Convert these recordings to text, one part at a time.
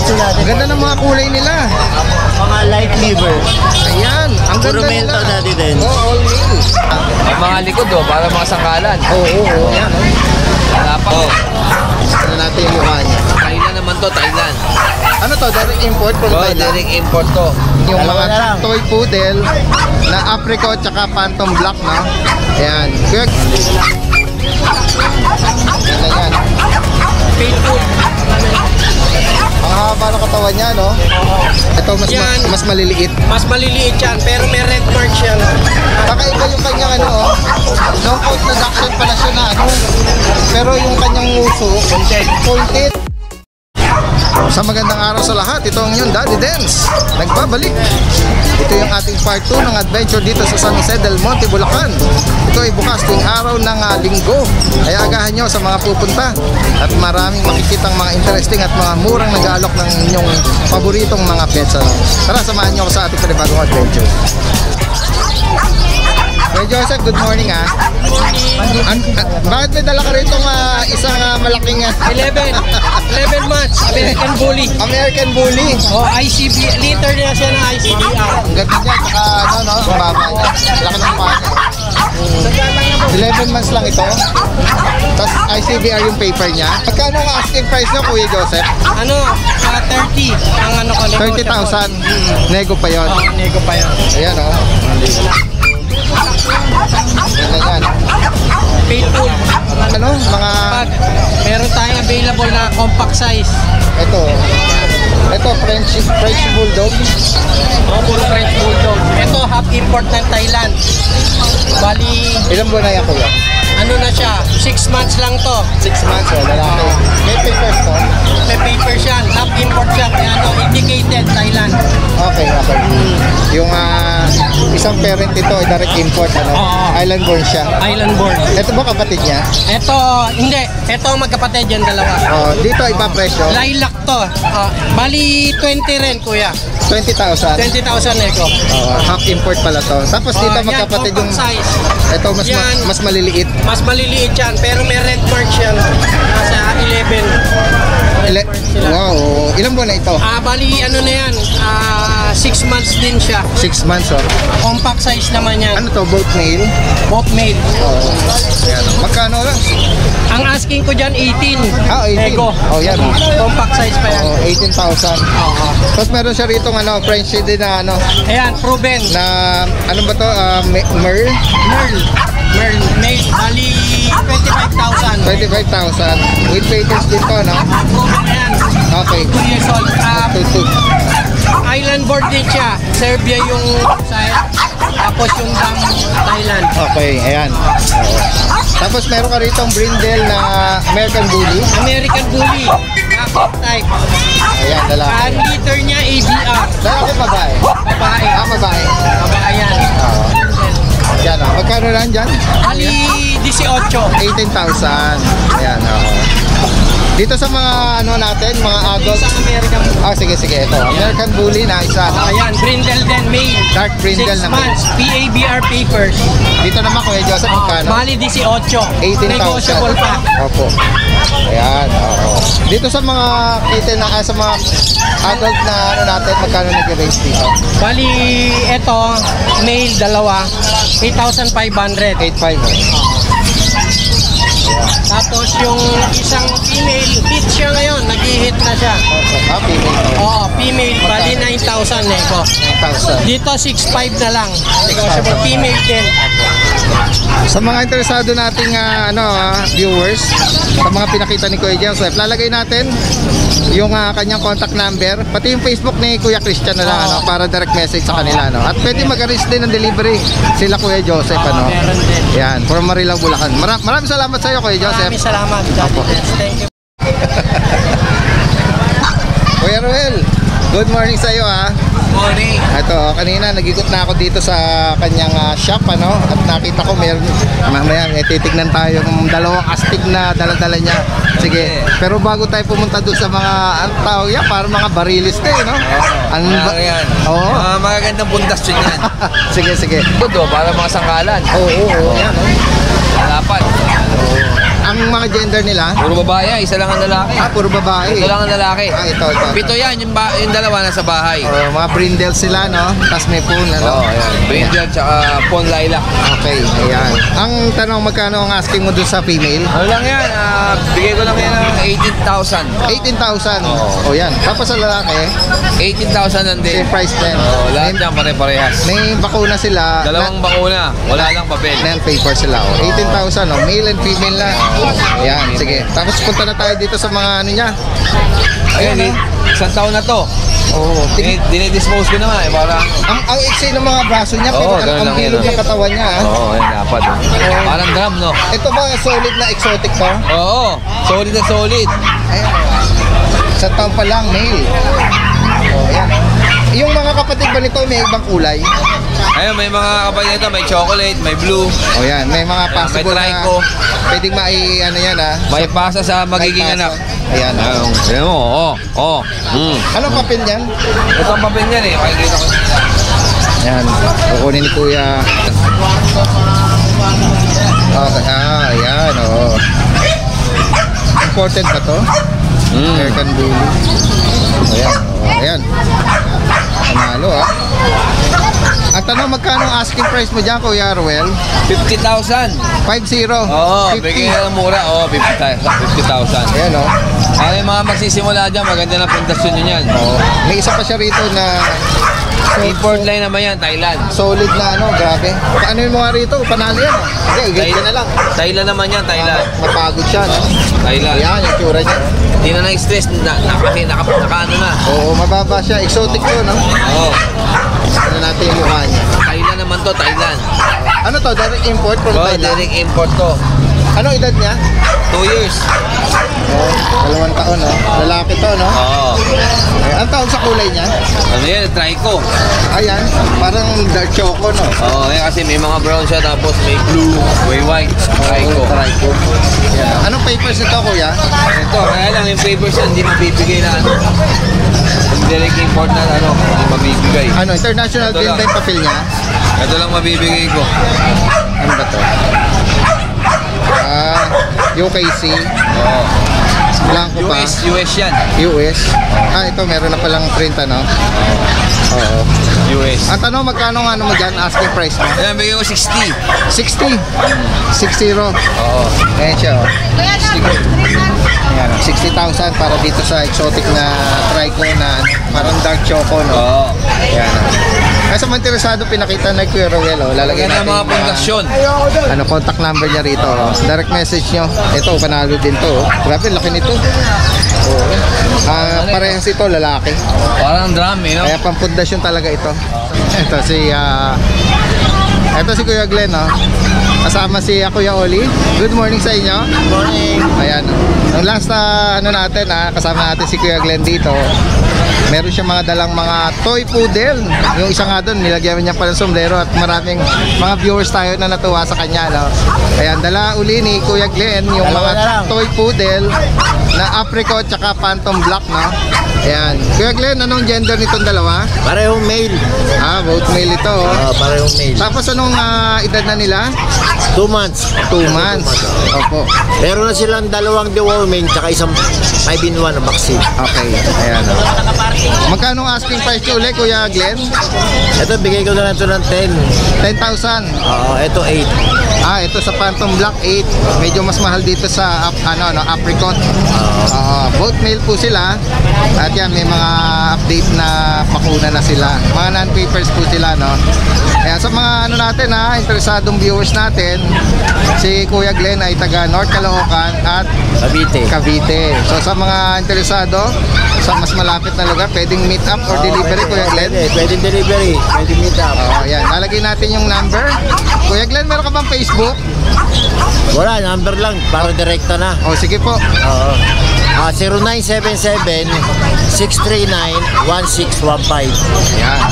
Shih Tzu natin. Ganda ng mga kulay nila. Mga light liver. Ayan, ang Puro ganda male nila. to Daddy Dens. Oh, all male. Ang mga likod para mga sangkalan. Oo. Ayan, oh. Dapat. Ano natin yung mukha niya. Thailand naman to, Thailand. Ano to? Direct import from Thailand? Direct import to. Yung Dalawa na mga lang. toy poodle na apricot tsaka phantom black, no? Ayan. Quick. Ayan. Faithful. Ang haba ng katawan niya, no? Ito mas maliliit. Mas maliliit yan, pero may red mark yan. Kakaiba yung kanyang ano, oh. Long coat na duckling pala siya na ano. Pero yung kanyang uso, pointed. Sa magandang araw sa lahat, ito ang yung Daddy Dens. Nagbabalik. Ito yung ating part 2 ng adventure dito sa San Jose del Monte, Bulacan. Ito ay bukas tuwing araw ng linggo. Kaya agahan nyo sa mga pupunta. At maraming makikitang mga interesting at mga murang nag-aalok ng inyong paboritong mga pets. Ano? Tara, samahan nyo ako sa ating panibagong adventure. Kuya Joseph, good morning ha. Bakit may dala ka rito isang malaking 11 months, American Bully. American Bully? Oh, ICB, liter niya siya ng ICBR. Ang ganda niya, saka ano no, baba niya. Laki ng mukha niya. 11 months lang ito. Tapos ICBR yung paper niya. Magkano ang asking price niya, Kuya Joseph? Ano, 30 ang ano ko. 30,000. Nego pa yon. Oh, nego pa yun. Ayan o. Ganda yan. Faithful. Ano, mga... Pag meron tayong available na compact size. Ito French Bulldog. Oh, puro French Bulldog. Ito, half import ng Thailand. Bali, Ilang buwan na yan, Kuya? ano na siya, 6 months lang to. 6 months, lalaki. May papers to? May papers yan, half import siya. Ano, indicated Thailand. Okay. Yung isang parent ito ay direct import, ano? Oo. Island born siya. Island born. Ito ba kapatid niya? Ito, hindi. Ito magkapatid yan, dalawa. Dito iba presyo. Lilac to. Bali, 20 rin, kuya. 20,000. 20,000 eko. Half import pala to. Tapos dito Yan, magkapatid yung compact size. ito Yan. mas maliliit. Mas maliliit yan, pero may red mark yan. Nasa 11. Wow, ilang buwan na ito? Bali, ano na yan, 6 months din siya. 6 months, oh. Compact size naman yan. Ano to, both male? Both male. Ayan. Magkano lang? Ang asking ko dyan, 18. 18. Ego. Yan. Compact size pa yan. 18,000. Oo. Tapos meron siya rito French din na Ayan, proven. na ano ba to? Merl? Merl. Male. Bali, 25,000. 25,000. With papers din to, no? Proven na yan. Okay. 2 years old. Tutu. Island board din siya. Serbia yung side. Tapos yung dam Thailand. Okay, ayan. Tapos meron ka rito brindle na American Bully. American Bully. Nakap type. Ayan, lalaki. Ang liter niya ABR. Lalaki, babae? Babae. Babae. Babae yan. Yan, magkano lang dyan? Bali 18. 18,000. Ayan, dito sa mga natin, mga adult. Isang American Bully. Sige, ito. American Bully na isa. Ayan, brindle din, male. Dark brindle 6 na months, PABR papers. Dito naman, Kuya Joseph, magkano? Bali 18. 18,000. Negotiable pa. Opo. Ayan, dito sa mga kitten na sa mga adult na natin, magkano nag-range dito? Bali, ito, male, dalawa, 8,500. 8,500. Tapos yung isang female, hit siya ngayon, nag-hit na siya. Female. Oo, female, bali 9,000 nego. 9,000. Dito 6,500 na lang. Negotiable, female din. Sa mga interesado nating viewers, sa mga pinakita ni Kuya Joseph, lalagay natin yung kanyang contact number, pati yung Facebook ni Kuya Christian na lang, para direct message sa kanila. At pwede mag-arrange din ng delivery sila Kuya Joseph. Meron din. Yan, from Marilao, Bulacan. Maraming salamat sa iyo, Kuya Joseph. Maraming salamat. Thank you. Kuya Ruel, good morning sa iyo ha. Morning. Ito, kanina nag-ikot na ako dito sa kanyang shop, at nakita ko meron, mamaya titignan tayo ng dalawang astig na dala-dala niya. Sige, pero bago tayo pumunta doon sa mga tawag yan, para mga barilis na Yan. Oo. Magagandang bundasyon yan. Sige. Para mga sangkalan. Oo. Yan, Dapat. Ang mga gender nila? Puro babae, isa lang ang lalaki. Puro babae. Ito lang ang lalaki. Ito. Pito yan, yung dalawa nasa bahay. Mga brindle sila, no? Tapos may poon, ano? Ayan. Brindle tsaka Pon Lilac. Okay, ayan. Ang tanong, magkano ang asking mo dun sa female? Ano lang yan, bigay ko lang yan ng 18,000. 18,000. Oh, yan. Tapos sa lalaki, 18,000 lang din. same price din. Lahat yan pare-parehas. May bakuna sila. Dalawang bakuna, wala lang papel. Non-paper sila. 18,000, no? Male and female na. Ayan, sige. Tapos punta na tayo dito sa mga ano niya. Ayun, isang taon na to. Oo. Dinidispose ko na nga para ano. Ang iksi ng mga braso niya, pero Oo, ganun ang lang bilog yan, ng katawan niya. Oo, yan dapat. Parang drum, no? Ito ba solid na exotic to? Oo, solid na solid. Ayan. Sa taon pa lang, male. Oh, ayan. Yung mga kapatid ba nito may ibang kulay? Ayun, may mga kapatid nito, may chocolate, may blue. O yan, may mga possible may na trico. pwedeng ano yan May pasa sa magiging May anak. pasa. Ayan. Ayun mo, oo. Anong papel yan? Ito ang papel niyan eh, makikita ko. Ayan, kukunin ni Kuya. Okay, ayan, oo. Important ba to? American Bully. Ayan, ayan. Panalo, Ang tanong, magkano ang asking price mo dyan, Kuya Ruel? 50,000. 5-0. Oo, 50. bigyan na ng mura. Oo, 50,000. Ayan, Ay, mga magsisimula dyan, maganda na pundasyon nyo yan. May isa pa siya rito na Import line naman yan, Thailand. solid na grabe. Ano yung mga rito? Panalo yan, Hindi, ganyan na lang. Thailand naman yan, Thailand. Mapagod siya, no? Thailand. Ayan, yung tsura niya. Hindi na na-stress, kasi naka-ano na. Oo, mababa siya. Exotic to, no? Oo. Ano natin yung mukha niya. Thailand naman to, Thailand. Ano to? Direct import from Oo, Thailand? direct import to. Anong edad niya? 2 years. Oh, 2 taon, no? Lalaki to, no? Oo. Ang tawag sa kulay niya? Ano yan, trico. Ayan, parang dark choco, no? Oo, yan kasi may mga brown siya, tapos may blue, may white, trico. Trico. Yan. Anong papers nito, kuya? Ito, kaya lang yung papers yan, hindi mabibigay na ano. Yung direct import na ano, hindi mabibigay. Ano, international Ito din lang. ba yung papel niya? Ito lang mabibigay ko. Ano ba to? UKC. Oo. Blanco pa. US yan. US. Ito, meron na palang print, ano? Oo. US. Ang tanong, magkano nga mo dyan? Asking price mo? Ayan, bigay ko 60. 60. 60. Oo. Ayan siya, Ayan, 60,000 para dito sa exotic na trico na parang dark choco, no? Oo. Ayan. Kaya sa mga interesado, pinakita na Kuya Roel, lalagyan Lagyan natin ng mga pundasyon. contact number niya rito. Direct message nyo. Ito, panalo din to. Grabe, laki nito. Parehas ito, lalaki. Parang drum eh, no? Kaya pampundasyon talaga ito. Ito si Kuya Glenn, kasama si Kuya Oli. Good morning sa inyo. Good morning. Ayan. Ang last natin, kasama natin si Kuya Glenn dito. Meron siya mga dalang mga toy poodle. Yung isa nga doon, nilagyan niya pa ng sombrero at maraming mga viewers tayo na natuwa sa kanya, no? Ayan, dala uli ni Kuya Glenn yung mga toy poodle na apricot tsaka phantom black, no? Ayan. Kuya Glenn, anong gender nitong dalawa? Parehong male. Both male ito, Parehong male. Tapos anong edad na nila? 2 months. 2 months. Opo. Meron na silang dalawang deworming tsaka isang 5-in-1 na vaccine. Okay. Ayan. Magkano ang asking price nyo ulit, Kuya Glenn? Ito, bigay ko na lang ito ng 10. 10,000. Ito 8. Ito sa Phantom Black 8. Medyo mas mahal dito sa apricot. Both male po sila. At yan, may mga update na bakuna na sila. Mga non-papers po sila, no? Ayan, sa mga natin, interesadong viewers natin, si Kuya Glenn ay taga North Caloocan at Cavite. So sa mga interesado, sa mas malapit na lugar, pwedeng meet up or delivery, Kuya Glenn? Pwedeng delivery. Pwedeng meet up. Ayan, lalagay natin yung number. Kuya Glenn, meron ka bang Facebook? Wala, number lang. Para direkta na. Sige po. 0977-639-1615. Ayan.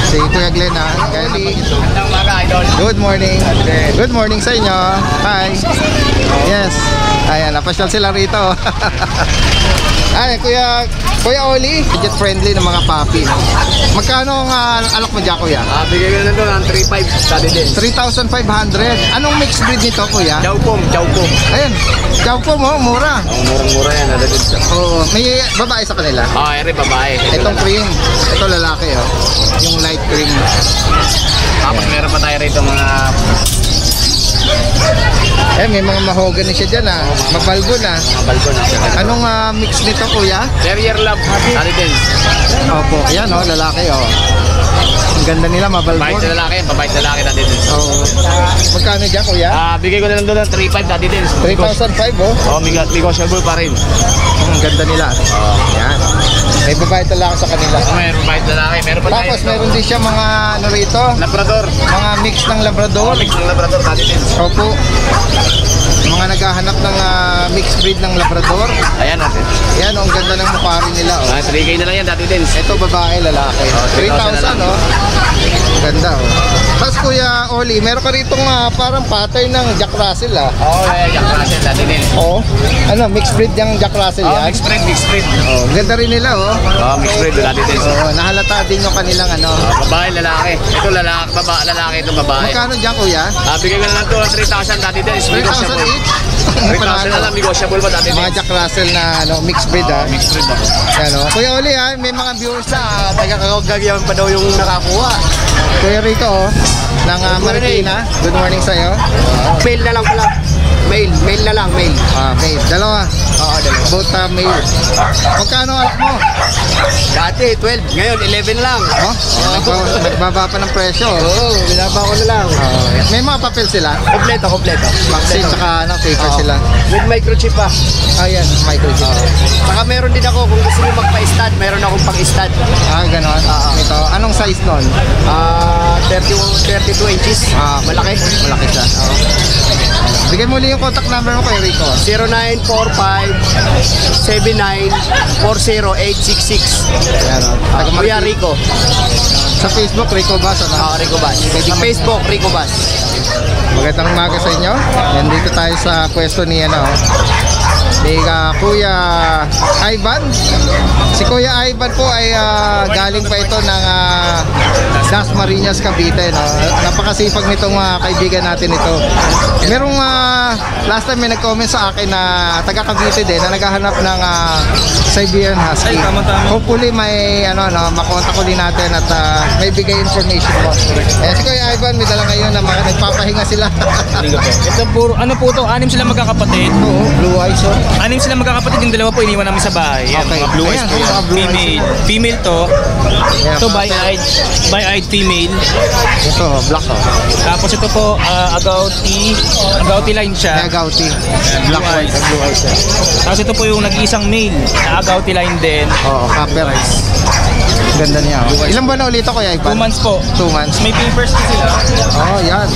Si Kuya Glenn, Good morning. Good morning sa inyo. Hi. Yes. Ayan, napasyal sila rito. Ay, Kuya Oli, budget friendly ng mga papi. Magkano ang alak mo dyan, Kuya? Bigay ko na doon ang 3.5 dati din. 3,500. Anong mixed breed nito, Kuya? Chow pom. Ayun, chow po mo, mura. Murang-mura yan, nalagod siya. Oo, may babae sa kanila. Eri, babae. Itong cream, ito lalaki, oh. Yung light cream. Tapos meron pa tayo rito mga May mga mahogany siya dyan, ah. Mabalbo na. balkon. Anong mix nito, Kuya? Terrier love, dati din. Opo, ayan, oh, lalaki, oh. Ang ganda nila, mabalbo. Babait na lalaki, dati din. Oo. Magkano dyan, Kuya? Bigay ko na lang doon ng 3.5 dati din. 3,500, oh. Negotiable pa rin. Ang ganda nila. Ayan. May babae talaga sa kanila. Meron babait na lalaki, meron pa tayo. Tapos meron din siya mga ano rito, Labrador. mga mix ng Labrador. Mix ng Labrador dati din. Opo. Mga naghahanap ng mixed breed ng Labrador. Ayan natin. Ayan, oh, ang ganda ng mukha rin nila. Oh. 3K na lang yan dati din. Ito babae, lalaki. 3,000, oh. Ganda, oh. Tapos Kuya Oli, meron ka rito parang pattern ng Jack Russell, ah. Jack Russell dati din. Oh. Ano, mixed breed yung Jack Russell yan? Mixed breed. Oh, ganda rin nila, oh. Mixed breed dati din. Oh, nahalata din yung kanilang ano. Babae, lalaki. Ito lalaki, ito babae. Magkano dyan, Kuya? Bigay ko na lang ito 3,000 dati din. 3,000 each? 3,000 na lang, negotiable pa dati din. Mga Jack Russell na ano, mixed breed, ah. Mixed breed. Yan, oh. Kuya Oli, may mga viewers na taga-kagagyan pa daw yung nakakuha. Kuya Rico, oh, ng Marikina. Good morning sa'yo. Mail na lang pala. Mail na lang, mail. Mail. Dalawa. Oo, dalawa. Both mail. Magkano alak mo? Dati, 12. Ngayon, 11 lang. Oh, nagbaba pa ng presyo. Oo, binaba ko na lang. May mga papel sila. Kompleto. Vaccine tsaka ano, paper sila. With microchip pa. Ayan, microchip. Saka meron din ako, kung gusto mo magpa-stud, meron akong pang-stud. Ganon. Ito, anong size nun? 32 inches. Malaki. Malaki siya. Bigay mo ulit yung contact number mo kay Rico. 0945-7940-866. Ayan, oh. Kuya Rico. Sa Facebook, Rico Bass, ano? Rico Bass. Sa Facebook, Rico Bass. Magandang umaga sa inyo. Nandito tayo sa pwesto ni Kuya Ivan. Si Kuya Ivan po ay galing pa ito ng Dasmariñas, Cavite, no? Napakasipag nitong kaibigan natin ito. Merong last time may nag-comment sa akin na taga Cavite din na naghahanap ng Siberian Husky. Hopefully may makontak ko din natin at may bigay information mo. Si Kuya Ivan, may dala ngayon na nagpapahinga sila. Ito puro, ano po to? 6 sila magkakapatid. Oo, blue eyes, oh. 6 sila magkakapatid, yung dalawa po iniwan namin sa bahay. Yan, Okay. mga blue eyes Ayan, po yan. mga blue eyes. Female. Female to. Yeah, Ito bi-eyed female. Ito, black, oh. Tapos ito po agouti line May siya. agouti. Blue eyes. Blue eyes, eh. Tapos ito po yung nag-iisang male na agouti line din. Oo, copper eyes. Ganda niya, oh. Ilang buwan na ulit ako, Kuya 2 Ivan? months po. 2 months. May papers po sila. Oh, yan.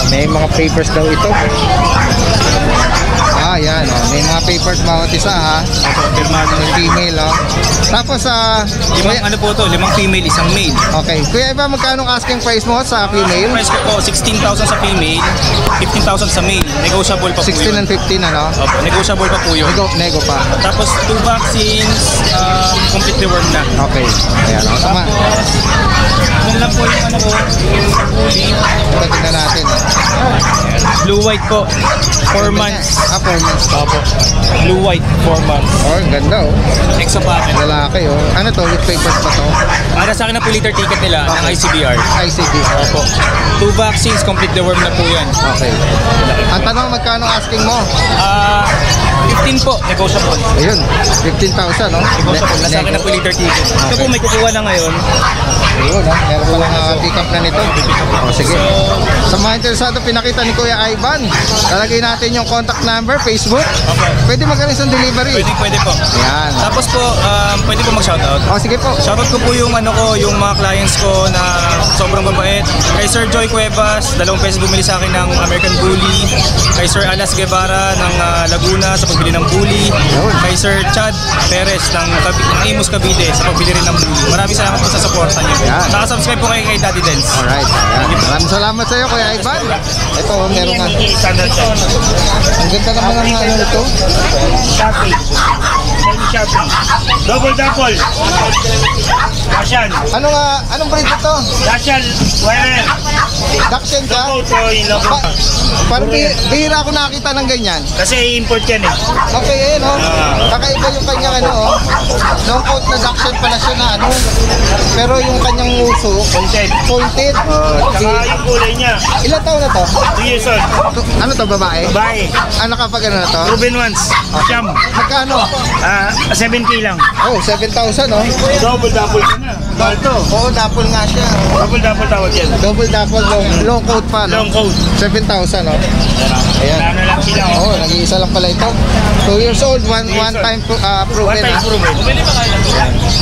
May mga papers daw ito. Yan, oh. May mga papers bawat isa, ha. Pirmado. Female, oh. Tapos, Ano po to? 5 female, 1 male. okay. Kuya Ivan, magkano ang asking price mo sa female? Price ko po 16,000 sa female, 15,000 sa male. Negotiable pa po 16 yun. and 15, ano? Opo, negotiable pa po yun. Nego pa. Tapos 2 vaccines, completely worm na. Okay. Ayan, oh. Tama. Tapos, yun lang po yung yung bully. Ito, tingnan natin. Blue white po, 4 months. 4 months. Opo, blue white, 4 months. Oh, ang ganda, oh. Exo packet. Lalaki, oh. Ano to? With papers pa to? Para sa akin na po liter ticket nila ng ICBR. ICD. Opo. 2 vaccines, complete the worm na po yan. Okay. Ang tanong, magkano asking mo? 15 po, negotiable. Ayun, 15,000, no? Negotiable. Nasa akin na po liter ticket. Ito po may kukuha na ngayon. Ayun, ha? Meron palang pick up na nito. O, sige. Sa mga interesado, pinakita ni Kuya Ivan. Lalagay natin yung contact number, Facebook. Pwede magaling sa delivery. Pwede po. Yan. Tapos po, pwede po mag-shoutout. O, sige po. Shoutout ko po yung yung mga clients ko na sobrang mabait. Kay Sir Joy Cuevas, 2 pesos bumili sa akin ng American Bully. Kay Sir Alas Guevara ng Laguna sa pagbili ng Bully. Kay Sir Chad Perez ng Imus Cavite sa pagbili rin ng Bully. Maraming salamat po sa suporta niyo. Yan. Nakasubscribe po kayo kay Daddy Dance. Alright. Ayan. Maraming salamat sa iyo, Kuya Ivan. Ito, meron nga. Standard size. Ang ganda naman ng ano nito. Shopee. Double. Dashan. Anong breed ito? Dashan. Wearer. Dachshund ka? Ito yung logo. Parang bihira ako nakakita ng ganyan. Kasi import yan eh. Okay, ayun kakaiba yung kanyang long coat na Dachshund pala siya na pero yung kanyang uso, pointed. Saka yung kulay niya. Ilan taon na to? 2 years old. Ano to, babae? Babae. Ano kapag ano na to? Proven once. Siyam. Magkano? 7K lang. Oh, 7,000 Double ka na. Mahal to. Oo, double nga siya. Double tawag yan. Double long coat pa, no? Long coat. 7,000, no? Ayan. Ano lang sila. Oo, nag-iisa lang pala ito. 2 years old, one time proven. One time proven.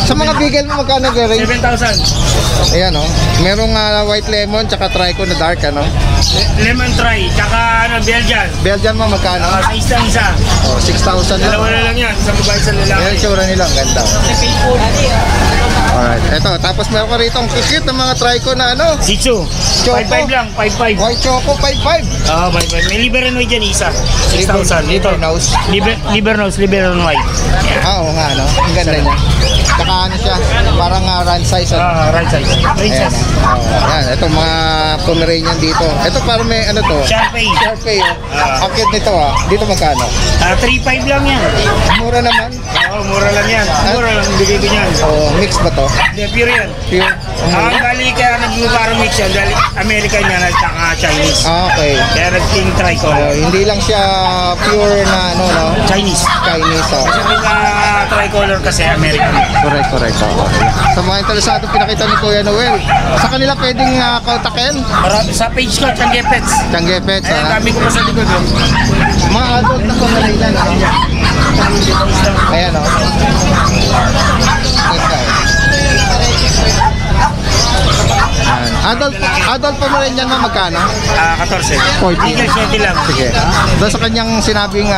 Sa mga bigel mo, magkano range? 7,000. Ayan, no? Merong white lemon, tsaka trico na dark, ano? Lemon try. Tsaka Belgian. Belgian mo, magkano? Sa isa. Oh, 6,000 na. Dalawa na lang yan. Sa babae sa lalaki. Ayan, tsura nila, ang ganda. Alright, eto, tapos meron ka rito ang cute ng mga trico na Shih Tzu. Choco. 5,500 lang. 5,500. White choco, 5,500. 5,500. May liver and white dyan isa. 6,000. Liver nose. Liver nose, liver and white. Oo nga, no? Ang ganda niya. Tsaka ano siya, parang run size. Right size. Princess. Ayan, ito mga Pomeranian dito. Ito parang may ano to? Sharpei. Sharpei. Ang cute nito Dito magkano? 3,500 lang yan. Mura naman. Oo, mura lang yan. Mura lang bigay ko yan. Oh, mix ba to? Hindi, pure yan. Pure. Bali kaya nag-parang mix yan dahil American yan at saka Chinese. Okay. Kaya nag-king tricolor. Hindi lang siya pure na no? Chinese. Chinese. Kasi may tricolor kasi American. Correct. Sa mga interesado pinakita ni Kuya Noel, sa kanila pwedeng kontakin? Sa page ko, Changi Pets. Changi Pets. Ayun, dami ko pa sa likod. Mga adult na Pomeranian. Ayan Adult Pomeranian mo magkano? 14. 14. Legal 7 lang. Sige. Doon sa kanyang sinabing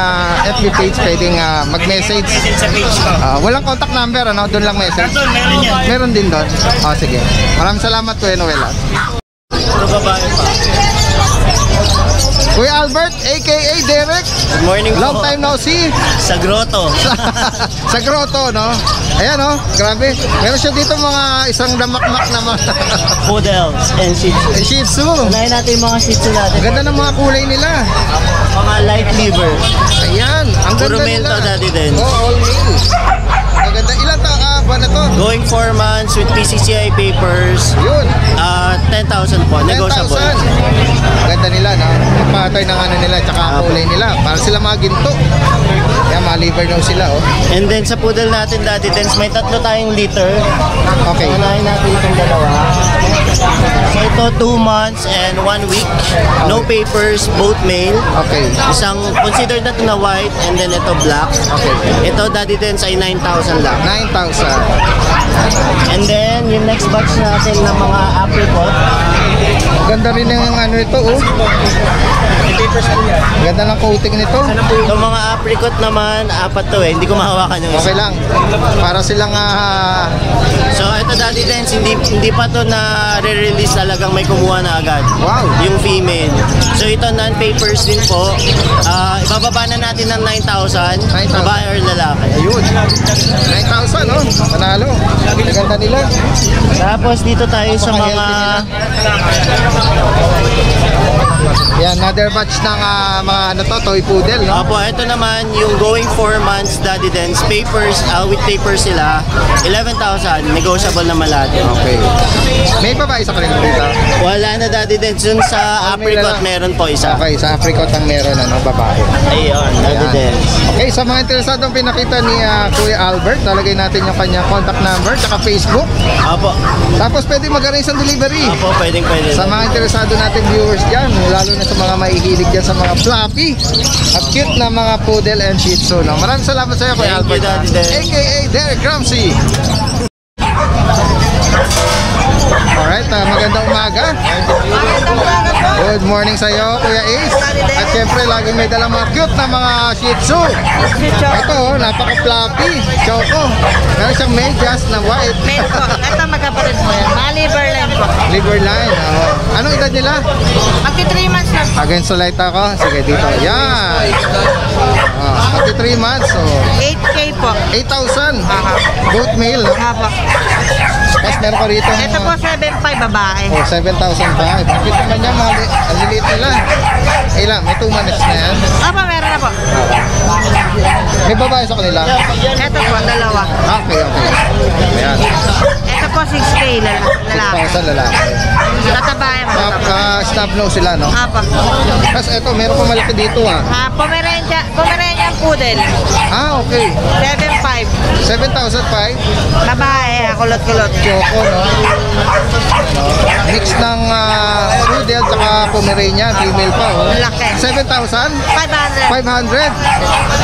FB page, pwedeng mag-message. Message sa page ko. Walang contact number, doon lang message. Doon, meron yan. Meron din doon. Sige. Maraming salamat, Kuya Noel. Ito babae pa. Kuya Albert, aka Derek. Good morning po. Long time no see. Sa grotto. Sa grotto, no? Ayan, grabe. Meron siya dito mga isang damakmak na mga Poodles and Shih Tzu. Shih Tzu. Unahin natin yung mga Shih Tzu natin. Ganda ng mga kulay nila. Mga light liver. Ayan, ang Puro ganda male nila. to, Daddy Dens. All male. Ang ganda. Ilan ba na to? Going 4 months with PCCI papers. Yun. 10,000 po. Negotiable. 10,000. Ganda nila, no? Ang patay ng ano nila, tsaka kulay nila. Para sila mga ginto. Yan, mga liver nose sila, And then sa poodle natin, Daddy Dens, may tatlo tayong litter. Okay. Unahin natin itong dalawa. So ito 2 months and 1 week. No papers, both male. Okay. Isang considered na na white and then ito black. Okay. Ito Daddy Dens ay 9,000 lang. 9,000. And then yung next batch natin ng mga apricot. Ganda rin ng ano nito, Ganda ng coating nito. Itong mga apricot naman, 4 to hindi ko mahawakan yung Okay isa. lang. Para silang So ito Daddy Dens, hindi pa to na re-release, talagang may kumuha na agad. Wow. Yung female. So ito non-papers din po. Ibababa na natin ng 9,000. 9,000. Babae or lalaki. Ayun. 9,000, Panalo. Ganda nila. Tapos dito tayo sa mga Yan, another batch ng mga toy poodle, no? Opo, ito naman yung going 4 months Daddy Dens. Papers, with papers sila. 11,000. Negotiable naman lahat yun. Okay. May babae sa kanila dito? Wala na Daddy Dens. Yun sa apricot meron po isa. Okay, sa apricot ang meron, babae. Ayun, Daddy Ayan. Dens. Okay, sa mga interesadong pinakita ni Kuya Albert, talagay natin yung kanyang contact number, tsaka Facebook. Opo. Tapos pwede mag-arrange ng delivery. Opo, pwede. Sa mga interesado natin viewers dyan, lalo na sa mga mahihilig dyan sa mga fluffy at cute na mga poodle and shih tzu. No? Maraming salamat sa iyo, Kuya Thank you, Albert. Daddy Dens. AKA Derek Ramsey. Alright, magandang umaga. Good morning sa iyo, Kuya Ace. At syempre, laging may dalang mga cute na mga Shih Tzu. Ito, napaka-fluffy. Choco. Meron siyang medyas na white. Male po. Ito magkapatid po yan. Mga liver line po. Liver line. Oh. Anong edad nila? Magti 3 months na po. Against the light ako. Sige, dito. Yan. Magti 3 months. So, 8K po. 8,000. Both male, no? Apo. Tapos meron ko rito. Ito po 7.5 babae. Oh, 7,005. Bakit naman niya, ang liliit nila. Ilan? May 2 months na yan. Apo, meron na po. May babae sa kanila. Ito po, dalawa. Okay. Ayan. Ito po 6K lalaki. 6,000 lalaki. Tatabayan mo. Snub nose sila, no? Apo. Tapos eto, meron pa malaki dito, Pomeranian poodle. Okay. 7.5. 7,005. Babae, kulot-kulot. Choco, no? Mix ng poodle tsaka Pomeranian, female pa, oh. Laki. 7,000? 500. 500.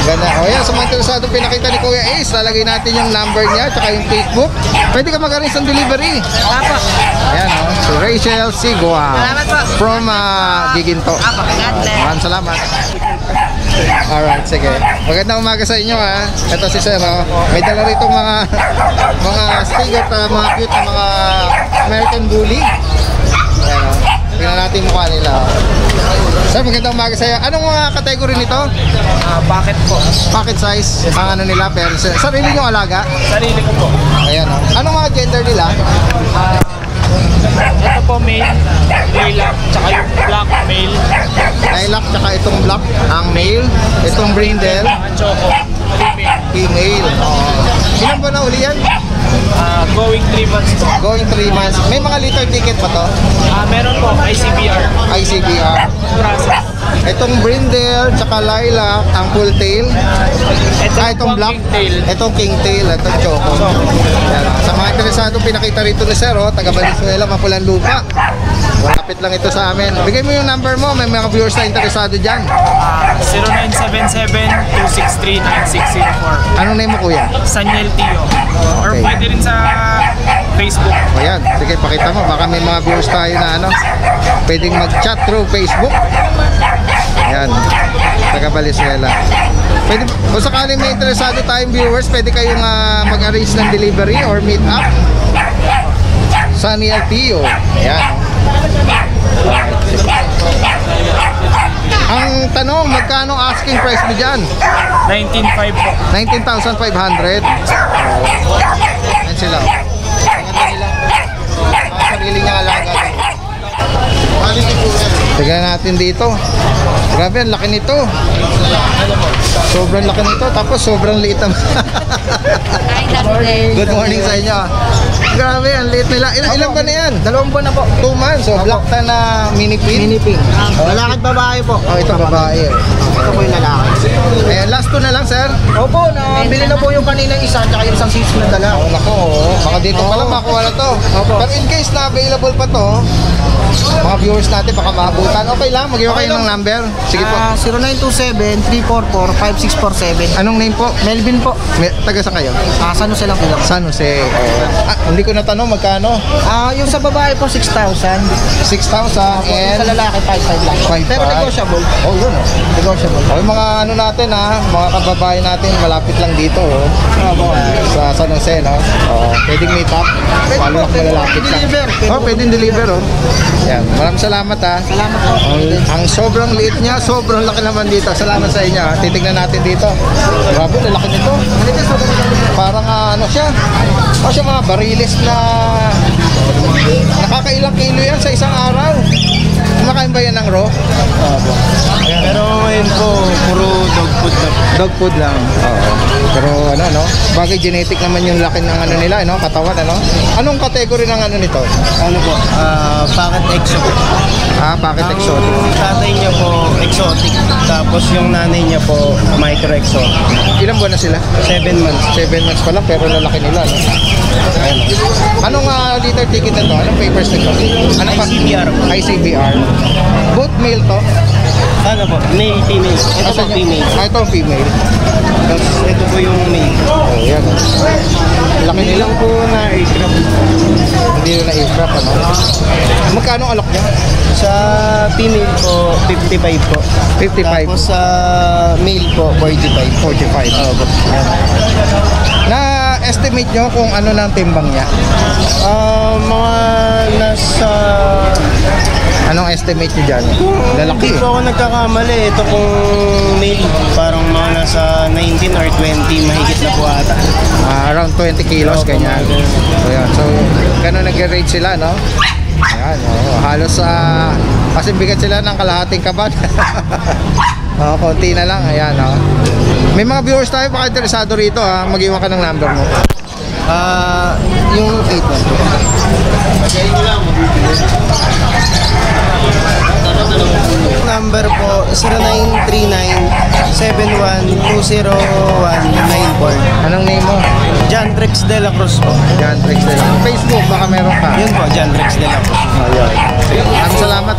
Ganda. O yan, sa mga interesado pinakita ni Kuya Ace, lalagay natin yung number niya tsaka yung Facebook. Pwede ka mag-arrange ng delivery. Apo. Ayan, o. Si Rachel Sigua. Salamat po. From Giginto. Apo, God bless. Maraming salamat. Alright, sige. Magandang umaga sa inyo, ha. Ito si Sir, oh. May dala rito mga sticker at mga cute na mga American Bully. Ayan, oh. Tingnan natin yung mukha nila, oh. Sir, magandang umaga sa iyo. Anong mga category nito? Packet po. Pocket size, ang ano nila, pero sarili nyo alaga? Sarili ko po. Ayan, oh. Anong mga gender nila? Ito po male, lilac, tsaka yung black male, Lilac, tsaka itong black, ang male. Itong brindle, ang choco, female. Oh. Ilan ba na uli yan? going 3 months po. Going 3 months. May mga liter ticket pa to? Meron po, ICBR, ICBR. process. Itong brindle, tsaka lilac, ang full tail. Itong black, tail. itong king tail, itong choco. Yan. Sa mga interesado, pinakita rito ni Sir, oh, taga Valenzuela, Mapulan Lupa. Malapit lang ito sa amin. Bigay mo yung number mo, may mga viewers na interesado dyan. 0977-263-9604. Anong name mo, kuya? Sanyel Tio. Or Okay. pwede rin sa Facebook. O yan, sige, pakita mo. Baka may mga viewers tayo na ano, pwedeng mag-chat through Facebook. Ayan, taga Valenzuela. Pwede, kung sakaling may interesado tayong viewers, pwede kayong mag-arrange ng delivery or meet up. Sunny Altio. Ayan. Ang tanong, magkano asking price mo dyan? 19.5 po. 19,500. Ayan sila. Ang ganda nila. Mga sarili niya alaga. Tignan natin dito. Grabe, ang laki nito. Sobrang laki nito. Tapos sobrang liit ang... Good morning sa inyo. Grabe, ang liit nila. Ilan ba na yan? 2 buwan na po. 2 months. So, black tan na mini pin. Mini pin. Lalaki at babae po. Oh, ito babae. Ito po yung lalaki. Ayan, last 2 na lang, sir. Opo, nabili na po yung kaninang isa at yung isang season na dala. Oh, nako. Baka dito pa lang makuha na to. Pero in case na available pa to, mga viewers natin baka maabutan. Okay lang, mag-iwa kayo ng number. Sige po. 0927-344-5647. Anong name po? Melvin po. Taga saan kayo? San Jose lang po lang. San Jose. Hindi ko natanong magkano. Yung sa babae po 6,000. 6,000 Yung and sa lalaki 5,500 lang. 5,500. Pero negotiable. Oh, yun oh. Negotiable. Oh, yung mga ano natin mga kababayan natin malapit lang dito sa San Jose, no? Oh, pwedeng meet up. Lalo na malalapit lang. Deliver. Oh, pwedeng deliver, oh. Yan, maraming salamat ha. Salamat po. Ang sobrang liit niya, sobrang laki naman dito. Salamat sa inyo. Titignan natin dito. Grabe, laki nito. Parang ano siya? Siya mga bariles na nakakailang kilo yan sa isang araw. Kumakain ba yan ng raw? Pero ngayon po, puro dog food na. Dog food lang. Oo. Pero ano, no? Bagay genetic naman yung laki ng ano nila, no? Katawan, ano? Anong category ng ano nito? Ano po? Packet exo. Packet exotic. Ang tatay niya po, exotic. Tapos yung nanay niya po, micro exotic. Ilang buwan na sila? 7 months. 7 months pa lang, pero lalaki nila, no? Ayun. Anong liter ticket na to? Anong papers nito? Ano pa? ICBR. ICBR. Both male to? Ano po? Male, female. Ito po female. Ito ang female. Tapos ito po yung male. Oh, yan. Laki nila. Nilang po na i-grab. Hindi nila i-wrap, ano? Magkano ang alak niya? Sa female po, 55 po. 55. Tapos sa male po, 45. 45. Opo. Na-estimate nyo kung ano ng timbang niya? Mga nasa... Anong estimate nyo dyan? Lalaki. Hindi po ako nagkakamali. Ito pong male, parang mga nasa 19 or 20, mahigit na po ata. Around 20 kilos, ganyan. So, yan. So, gano'n nag-rate sila, no? Ayan, halos kasi bigat sila ng kalahating kaban. Konti na lang, ayan, May mga viewers tayo, baka interesado rito, mag-iwan ka ng number mo. Yung 8 po. Number po 0939-71-20194. Anong name mo? John Trex de la Cruz po. Yan, Trix. Facebook, baka meron ka. Yun po, John Trex de la Cruz. Ayun. Maraming salamat,